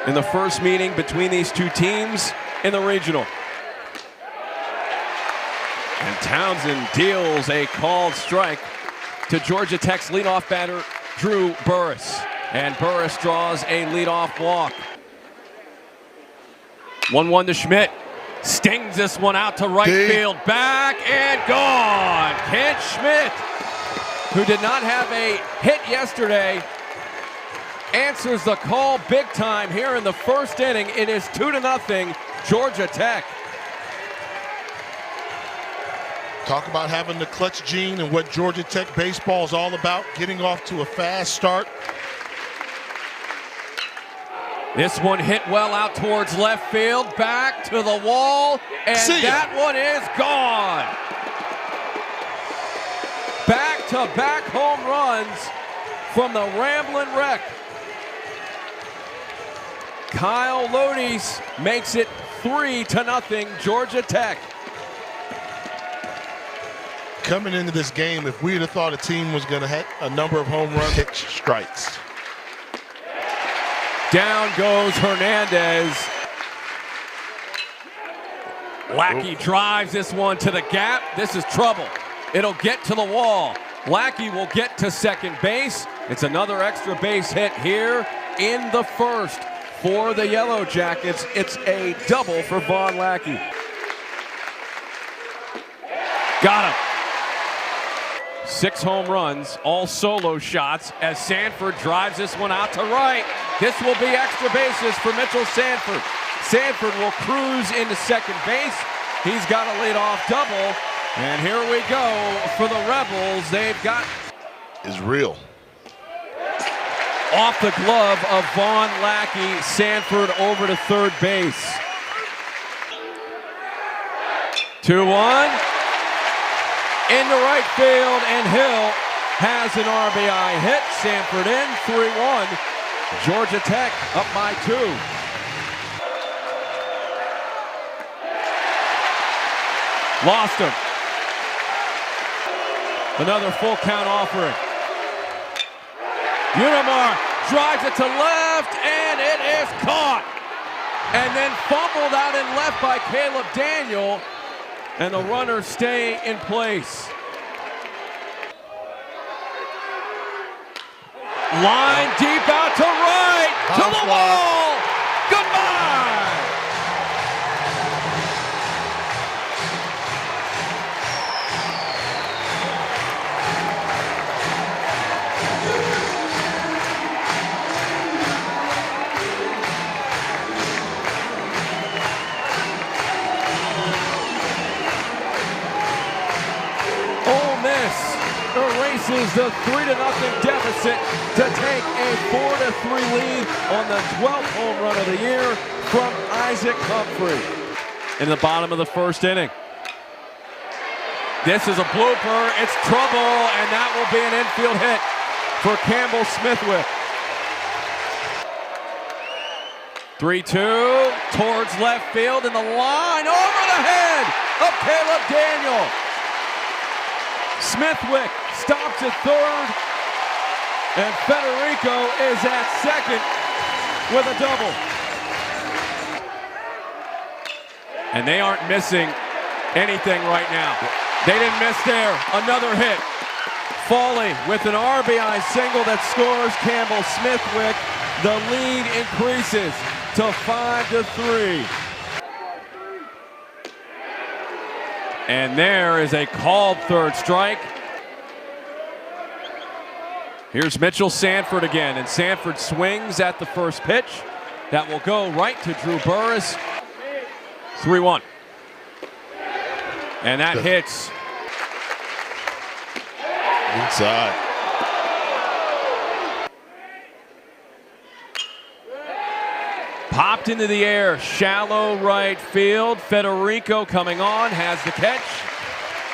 in the first meeting between these two teams in the regional. And Townsend deals a called strike to Georgia Tech's leadoff batter, Drew Burris. And Burris draws a leadoff walk. 1-1 to Schmidt. Stings this one out to right field. Back and gone. Kent Schmidt, who did not have a hit yesterday, answers the call big time here in the first inning. It is 2-0 Georgia Tech. Talk about having the clutch gene and what Georgia Tech baseball is all about, getting off to a fast start. This one hit well out towards left field, back to the wall, and that one is gone. Back-to-back home runs from the Ramblin' Wreck. Kyle Lodies makes it 3-0 Georgia Tech. Coming into this game, if we'd have thought a team was going to hit a number of home runs, 6 strikes. Down goes Hernandez. Lackey drives this one to the gap. This is trouble. It'll get to the wall. Lackey will get to second base. It's another extra base hit here in the first for the Yellow Jackets. It's a double for Vaughn Lackey. Got him. 6 home runs, all solo shots as Sanford drives this one out to right. This will be extra bases for Mitchell Sanford. Sanford will cruise into second base. He's got a leadoff double. And here we go for the Rebels. They've got... is real. Off the glove of Vaughn Lackey, Sanford over to third base. 2-1. Into right field, and Hill has an RBI hit. Sanford in, 3-1. Georgia Tech up by 2. Lost him. Another full count offering. Unimar drives it to left, and it is caught. And then fumbled out in left by Caleb Daniel. And the runners stay in place. Line deep out to right, to the wall. Goodbye. Ole Miss erases the 3-0 deficit to take a 4-3 lead on the 12th home run of the year from Isaac Humphrey. In the bottom of the first inning. This is a blooper, it's trouble, and that will be an infield hit for Campbell Smithwick. 3-2 towards left field, and the line over the head of Caleb Daniel. Smithwick stops at third, and Federico is at second with a double. And they aren't missing anything right now. They didn't miss there. Another hit. Foley with an RBI single that scores Campbell Smithwick. The lead increases to 5-3. And there is a called third strike. Here's Mitchell Sanford again, and Sanford swings at the first pitch. That will go right to Drew Burris. 3-1. And that hits inside. Popped into the air, shallow right field. Federico coming on, has the catch.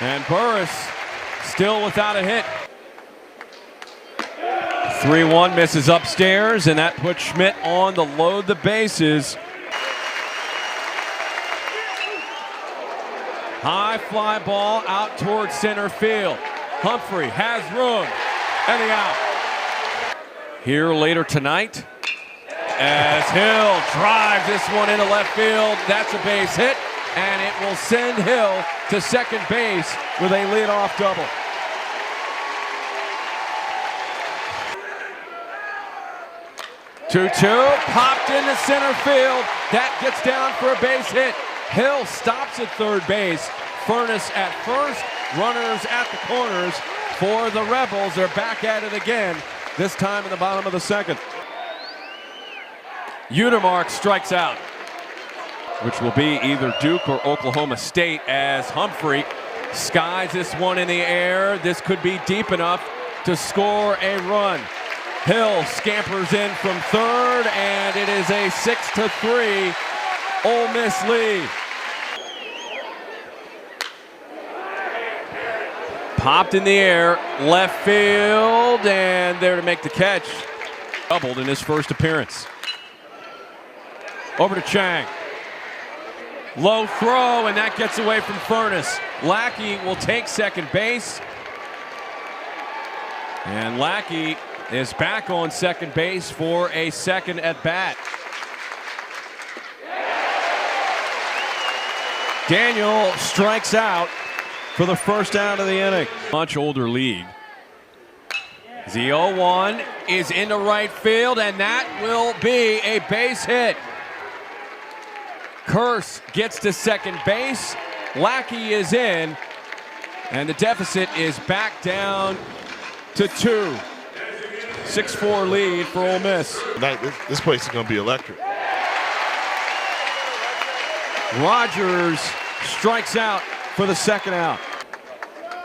And Burris still without a hit. 3-1 misses upstairs, and that puts Schmidt on to load the bases. High fly ball out towards center field. Humphrey has room, and the out. Here later tonight, as Hill drives this one into left field. That's a base hit, and it will send Hill to second base with a leadoff double. Two-two, popped into center field. That gets down for a base hit. Hill stops at third base. Furness at first, runners at the corners for the Rebels. They're back at it again, this time in the bottom of the second. Utermark strikes out, which will be either Duke or Oklahoma State, as Humphrey skies this one in the air. This could be deep enough to score a run. Hill scampers in from third, and it is a 6-3 Ole Miss lead. Popped in the air, left field, and there to make the catch. Doubled in his first appearance. Over to Chang. Low throw, and that gets away from Furness. Lackey will take second base. And Lackey is back on second base for a second at bat. Daniel strikes out for the first out of the inning. Much older league. The 0-1 is into right field, and that will be a base hit. Curse gets to second base. Lackey is in, and the deficit is back down to 2. 6-4 lead for Ole Miss. Tonight, this place is going to be electric. Rogers strikes out for the second out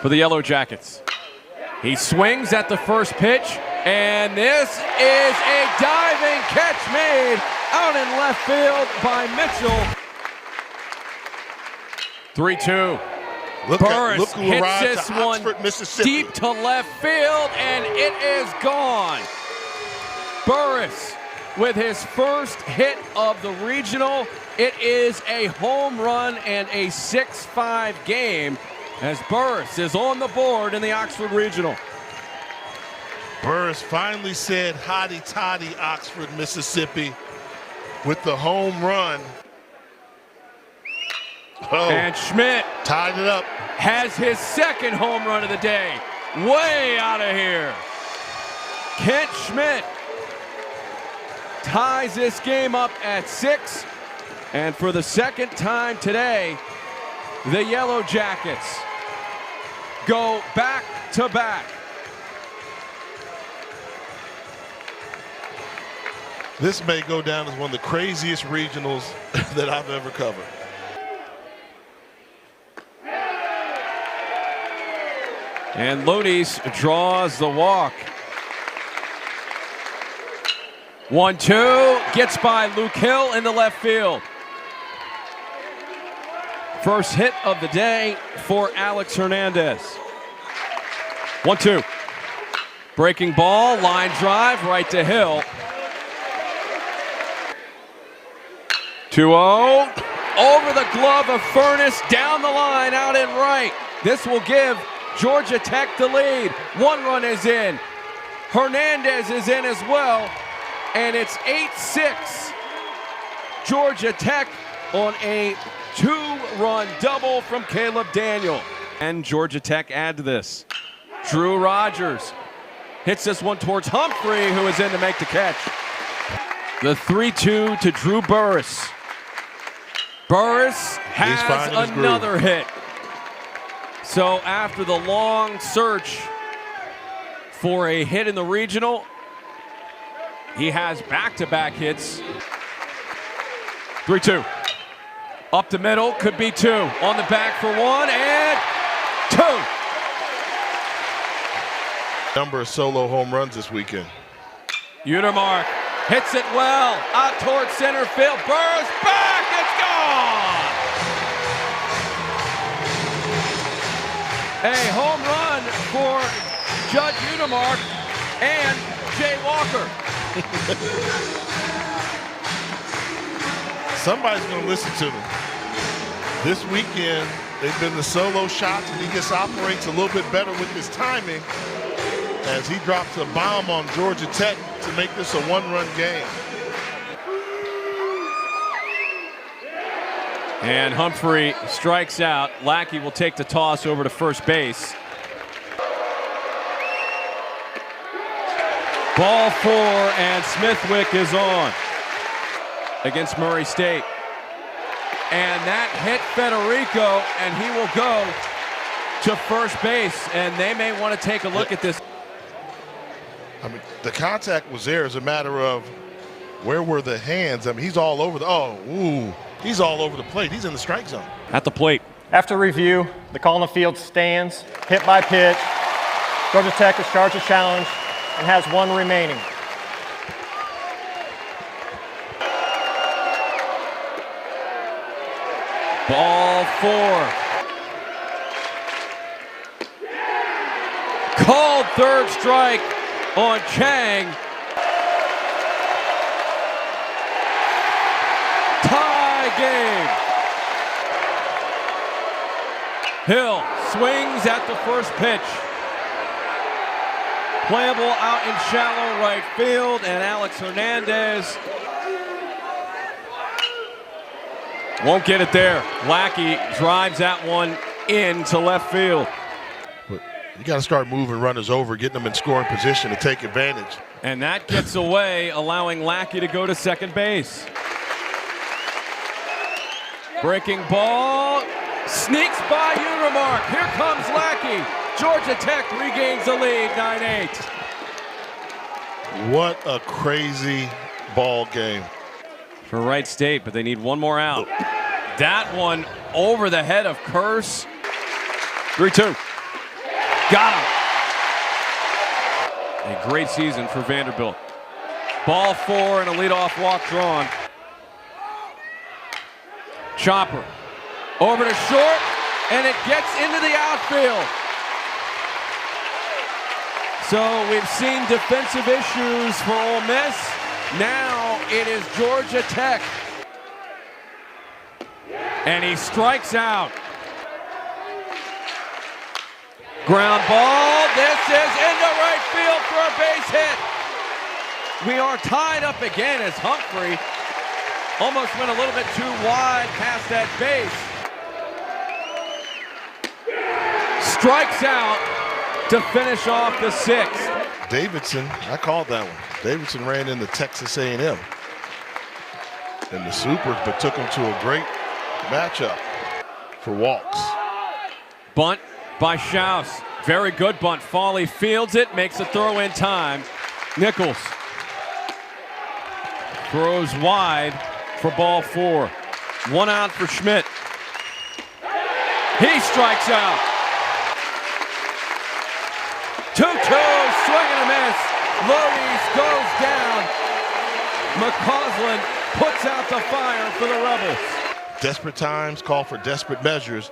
for the Yellow Jackets. He swings at the first pitch, and this is a diving catch made out in left field by Mitchell. 3-2. Burris hits this one deep to left field, and it is gone. Burris with his first hit of the regional. It is a home run and a 6-5 game as Burris is on the board in the Oxford Regional. Burris finally said hotty toddy, Oxford, Mississippi, with the home run. Oh, and Schmidt tied it up. Has his second home run of the day. Way out of here. Kent Schmidt ties this game up at 6. And for the second time today, the Yellow Jackets go back to back. This may go down as one of the craziest regionals that I've ever covered. And Looney's draws the walk. 1-2, gets by Luke Hill in the left field. First hit of the day for Alex Hernandez. 1-2. Breaking ball, line drive, right to Hill. 2-0. Over the glove of Furness, down the line, out in right. This will give Georgia Tech the lead. One run is in. Hernandez is in as well. And it's 8-6. Georgia Tech on a 2-run double from Caleb Daniel. And Georgia Tech add to this. Drew Rogers hits this one towards Humphrey, who is in to make the catch. The 3-2 to Drew Burris. Burris has another hit. So after the long search for a hit in the regional, he has back-to-back hits. 3-2. Up the middle, could be 2. On the back for 1, and 2. Number of solo home runs this weekend. Utermark hits it well, out towards center field. Burris back, it's gone! A home run for Judd Utermark and Jay Walker. Somebody's going to listen to me. This weekend, they've been the solo shots, and he just operates a little bit better with his timing as he drops a bomb on Georgia Tech to make this a one-run game. And Humphrey strikes out. Lackey will take the toss over to first base. Ball 4, and Smithwick is on against Murray State. And that hit Federico, and he will go to first base. And they may want to take a look at this. I mean, the contact was there. As a matter of where were the hands? I mean, he's all over the, he's all over the plate. He's in the strike zone. At the plate. After review, the call on the field stands, hit by pitch. Georgia Tech has charged a challenge and has 1 remaining. Ball 4. Called third strike on Chang. Tie game. Hill swings at the first pitch. Playable out in shallow right field, and Alex Hernandez won't get it there. Lackey drives that one into left field. But you got to start moving runners over, getting them in scoring position to take advantage. And that gets away, allowing Lackey to go to second base. Breaking ball, sneaks by Unimark. Here comes Lackey. Georgia Tech regains the lead, 9-8. What a crazy ball game. For Wright State, but they need one more out. That one over the head of Curse. 3-2. Got him. A great season for Vanderbilt. Ball 4 and a leadoff walk drawn. Chopper over to short, and it gets into the outfield. So we've seen defensive issues for Ole Miss. Now it is Georgia Tech. And he strikes out. Ground ball. This is into right field for a base hit. We are tied up again as Humphrey almost went a little bit too wide past that base. Strikes out to finish off the 6th. Davidson, I called that one. Davidson ran into Texas A&M in the Supers, but took him to a great matchup for walks. Bunt by Schaus. Very good bunt. Foley fields it, makes a throw in time. Nichols throws wide for ball 4. 1 out for Schmidt. He strikes out. 2-2, swing and a miss. Lodies goes down. McCausland puts out the fire for the Rebels. Desperate times call for desperate measures.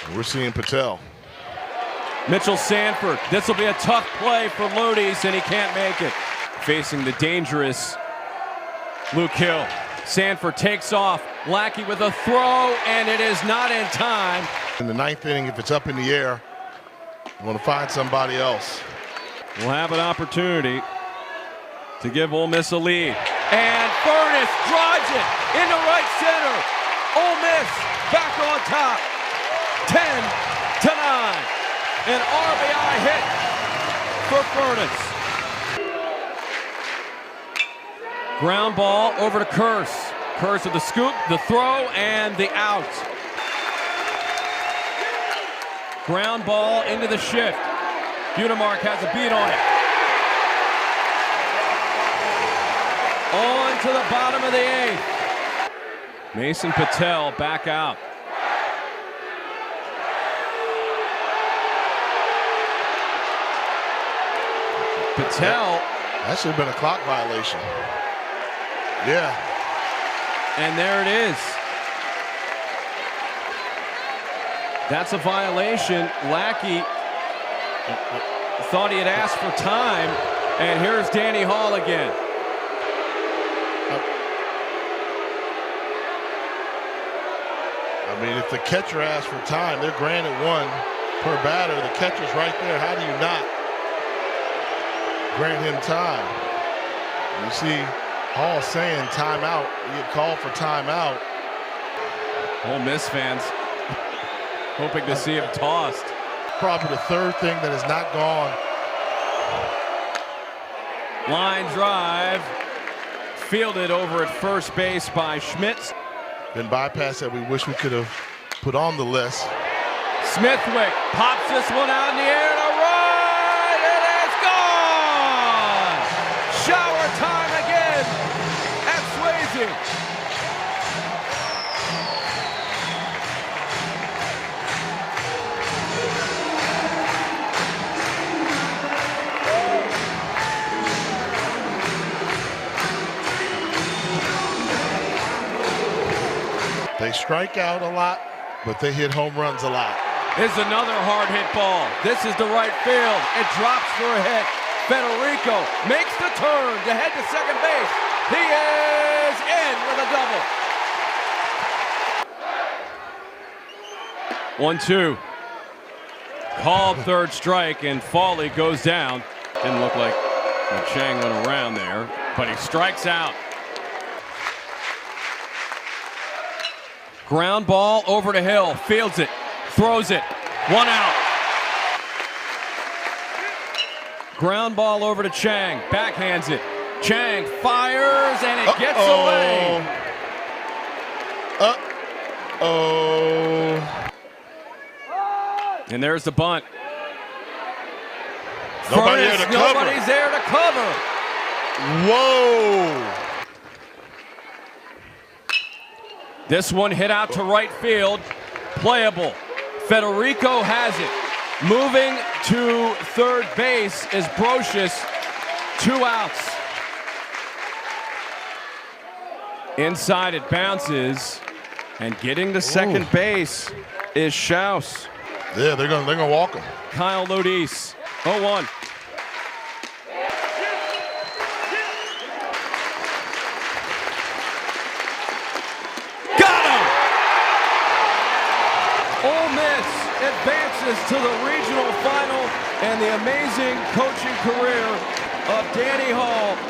And we're seeing Patel. Mitchell Sanford. This will be a tough play for Lodies, and he can't make it. Facing the dangerous Luke Hill. Sanford takes off. Lackey with a throw, and it is not in time. In the 9th inning, if it's up in the air, you want to find somebody else. We'll have an opportunity to give Ole Miss a lead. And Furness drives it into right center. Ole Miss back on top. 10-9. An RBI hit for Furness. Ground ball over to Curse. Curse with the scoop, the throw, and the out. Ground ball into the shift. Unimark has a beat on it. On to the bottom of the 8th. Mason Patel back out. Patel. That should have been a clock violation. Yeah. And there it is. That's a violation. Lackey thought he had asked for time, and here's Danny Hall again. I mean, if the catcher asks for time, they're granted 1 per batter. The catcher's right there. How do you not grant him time? You see Hall saying timeout. You get called for timeout. Ole Miss fans hoping to see him tossed. Probably the third thing that has not gone. Line drive, fielded over at first base by Schmitz. Been bypassed that we wish we could have put on the list. Smithwick pops this one out in the air to right, and it's gone! Shower time again at Swayze. They strike out a lot, but they hit home runs a lot. This is another hard hit ball. This is the right field. It drops for a hit. Federico makes the turn to head to second base. He is in with a double. 1-2. Called third strike, and Fawley goes down. Didn't look like Chang went around there, but he strikes out. Ground ball over to Hill, fields it, throws it, 1 out. Ground ball over to Chang, backhands it. Chang fires, and it gets away. And there's the bunt. Nobody's there to cover. Whoa. This one hit out to right field, playable. Federico has it. Moving to third base is Brocious, 2 outs. Inside it bounces, and getting to second base is Schaus. Yeah, they're gonna walk him. Kyle Lodis, 0-1. Ole Miss advances to the regional final, and the amazing coaching career of Danny Hall